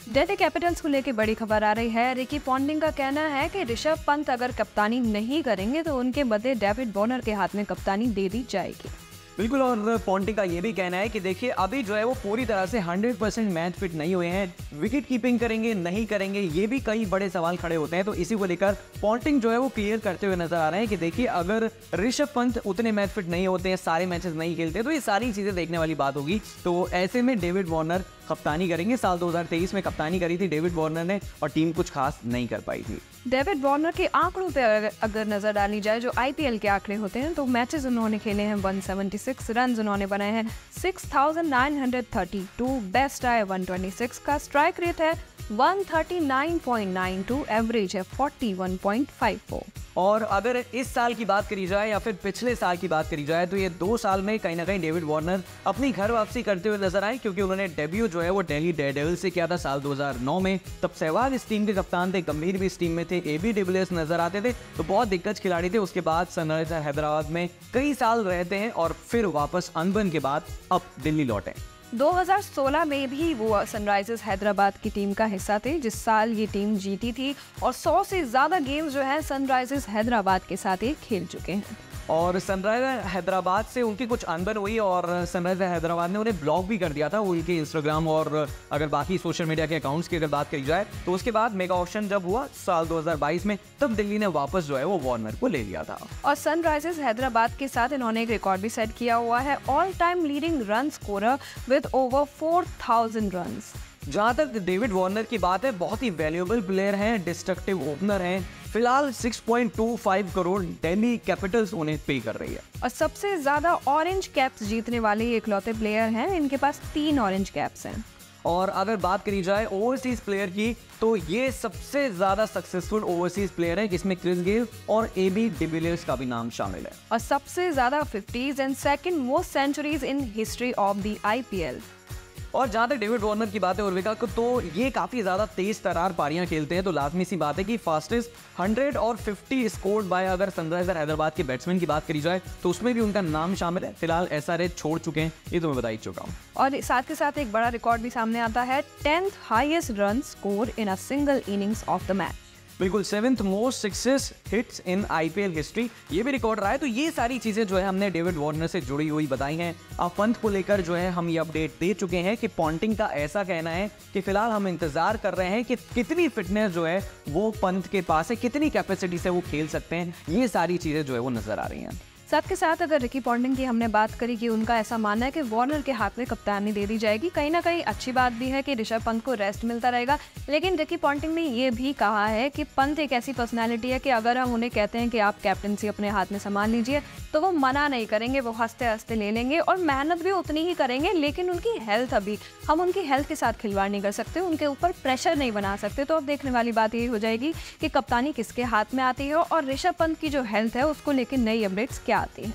Delhi Capitals को लेकर बड़ी खबर आ रही है। रिकी पॉन्टिंग का कहना है कि ऋषभ पंत अगर कप्तानी नहीं करेंगे तो उनके बदले डेविड वार्नर के हाथ में कप्तानी दे दी जाएगी। बिल्कुल, और पॉन्टिंग का ये भी कहना है कि देखिए अभी जो है वो पूरी तरह से 100% मैच फिट नहीं हुए हैं। विकेट कीपिंग करेंगे नहीं करेंगे, ये भी कई बड़े सवाल खड़े होते हैं। तो इसी को लेकर पॉन्टिंग जो है वो क्लियर करते हुए नजर आ रहे हैं कि देखिए अगर ऋषभ पंत उतने मैच फिट नहीं होते हैं, सारे मैचेस नहीं खेलते, तो ये सारी चीजें देखने वाली बात होगी। तो ऐसे में डेविड वार्नर कप्तानी करेंगे। साल 2023 में कप्तानी करी थी डेविड वार्नर ने और टीम कुछ खास नहीं कर पाई थी। डेविड वार्नर के आंकड़ों पे अगर नजर डाली जाए, जो आईपीएल के आंकड़े होते हैं, तो मैचेस उन्होंने खेले हैं 176 रन उन्होंने बनाए हैं 6932, बेस्ट आए 126 का, स्ट्राइक रेट है 139.92, एवरेज है 41.54। और अगर इस साल की बात करी जाए या फिर पिछले साल की बात करी जाए तो ये 2 साल में कहीं ना कहीं डेविड वार्नर अपनी घर वापसी करते हुए नजर आए, क्योंकि उन्होंने डेब्यू जो है वो दिल्ली डेयरडेविल्स से किया था साल 2009 में। तब सहवाग इस टीम के कप्तान थे, गंभीर भी इस टीम में थे, एबी डिविलियर्स नजर आते थे, तो बहुत दिग्गज खिलाड़ी थे। उसके बाद सनराइजर हैदराबाद में कई साल रहते हैं और फिर वापस अनबन के बाद अब दिल्ली लौटे। 2016 में भी वो सनराइजर्स हैदराबाद की टीम का हिस्सा थे, जिस साल ये टीम जीती थी, और 100 से ज़्यादा गेम्स जो है सनराइजर्स हैदराबाद के साथ ही खेल चुके हैं। और सनराइजर हैदराबाद से उनकी कुछ अनबन हुई और सनराइजर हैदराबाद ने उन्हें ब्लॉक भी कर दिया था उनके इंस्टाग्राम और अगर बाकी सोशल मीडिया के अकाउंट्स की अगर बात करी जाए तो उसके बाद मेगा ऑक्शन जब हुआ साल 2022 में, तब दिल्ली ने वापस जो है वो वार्नर को ले लिया था। और सनराइजर्स हैदराबाद के साथ इन्होंने एक रिकॉर्ड भी सेट किया हुआ है, all time leading run scorer with over 4000 run. जहाँ तक डेविड वार्नर की बात है, बहुत ही वैल्यूएबल प्लेयर हैं, डिस्ट्रक्टिव ओपनर हैं। फिलहाल 6.25 करोड़ दिल्ली कैपिटल्स उन्हें पे कर रही है। और सबसे ज्यादा ऑरेंज कैप्स जीतने वाले इकलौते प्लेयर हैं, इनके पास 3 ऑरेंज कैप्स हैं। और अगर बात करी जाए ओवरसीज प्लेयर की, तो ये सबसे ज्यादा सक्सेसफुल ओवरसीज प्लेयर है, जिसमें क्रिस गेल और एबी डिविलियर्स का भी नाम शामिल है। और सबसे ज्यादा 50s and second most centuries in history of the IPL. और जहाँ तक डेविड वार्नर की बात है उर्विका को, तो ये काफ़ी ज़्यादा तेज तरार पारियां खेलते हैं, तो लाजमी सी बात है कि फास्टेस्ट 100 और 50 स्कोर्ड बाय अगर सनराइजर हैदराबाद के बैट्समैन की बात करी जाए तो उसमें भी उनका नाम शामिल है। फिलहाल एसआरएच छोड़ चुके हैं, ये तो मैं बता ही चुका हूँ। और साथ के साथ एक बड़ा रिकॉर्ड भी सामने आता है, 10th highest run score in a single innings of the match. बिल्कुल, 7th most success hits in IPL history, ये भी रिकॉर्ड रहा है। तो ये सारी चीज़ें जो है हमने डेविड वार्नर से जुड़ी हुई बताई हैं। अब पंत को लेकर जो है हम ये अपडेट दे चुके हैं कि पॉन्टिंग का ऐसा कहना है कि फिलहाल हम इंतजार कर रहे हैं कि कितनी फिटनेस जो है वो पंत के पास है, कितनी कैपेसिटी से वो खेल सकते हैं। ये सारी चीज़ें जो है वो नजर आ रही हैं। साथ के साथ अगर रिकी पॉन्टिंग की हमने बात करी कि उनका ऐसा मानना है कि वार्नर के हाथ में कप्तानी दे दी जाएगी, कहीं ना कहीं अच्छी बात भी है कि ऋषभ पंत को रेस्ट मिलता रहेगा। लेकिन रिकी पॉन्टिंग ने ये भी कहा है कि पंत एक ऐसी पर्सनालिटी है कि अगर हम उन्हें कहते हैं कि आप कैप्टनसी अपने हाथ में संभाल लीजिए तो वो मना नहीं करेंगे, वो हंसते हंसते ले लेंगे और मेहनत भी उतनी ही करेंगे। लेकिन उनकी हेल्थ, अभी हम उनकी हेल्थ के साथ खिलवाड़ नहीं कर सकते, उनके ऊपर प्रेशर नहीं बना सकते। तो अब देखने वाली बात यही हो जाएगी कि कप्तानी किसके हाथ में आती है और ऋषभ पंत की जो हेल्थ है उसको लेकर नई अपडेट्स क्या आती है।